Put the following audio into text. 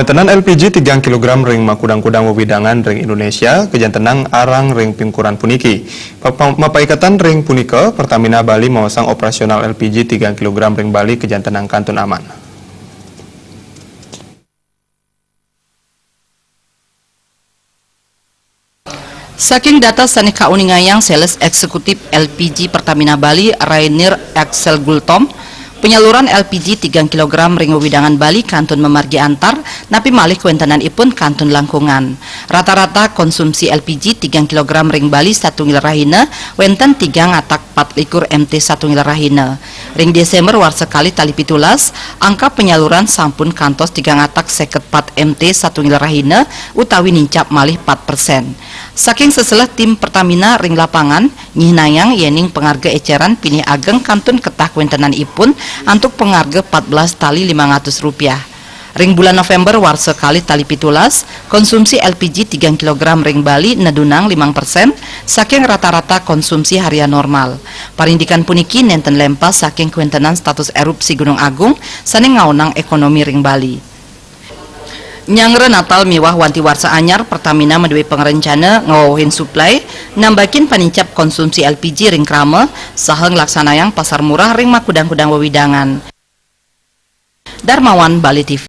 Kawentenan LPG 3 kg ring makudang-kudang wewidangan ring Indonesia kejantenang arang ring pingkuran puniki. Mapaikatan ring punika Pertamina Bali mawasang operasional LPG 3 kg ring Bali kejantenang Kantun Aman. Saking data sani kauningayang sales eksekutif LPG Pertamina Bali Rainier Axel Gultom, penyaluran LPG 3 kg ring wewidangan Bali kantun memargi antar napi malih kuentenan ipun kantun langkungan. Rata-rata konsumsi LPG 3 kg ring Bali 1 ngil rahina wenten 3 ngatak 4 likur MT 1 ngil rahina. Ring Desember war sekali tali pitulas, angka penyaluran sampun kantos 3 ngatak 54 MT 1 ngil rahina utawi nincap malih 4%. Saking seselah tim Pertamina ring lapangan nyihnayang yening pengarga eceran pinih ageng kantun ketah kuentenan ipun untuk pengarga 14 tali 500 rupiah. Ring bulan November war sekali tali pitulas, konsumsi LPG 3 kg ring Bali nedunang 5% saking rata-rata konsumsi harian normal. Parindikan puniki nenten lempas saking kuentenan status erupsi Gunung Agung saning ngaunang ekonomi ring Bali. Nyangre Natal miwah wanti warsa anyar Pertamina menduwe pengerencana ngawahin suplai nambakin panincap konsumsi LPG ring krama saha nglaksanayang pasar murah ring makudang-kudang wewidangan. Darmawan, Bali TV.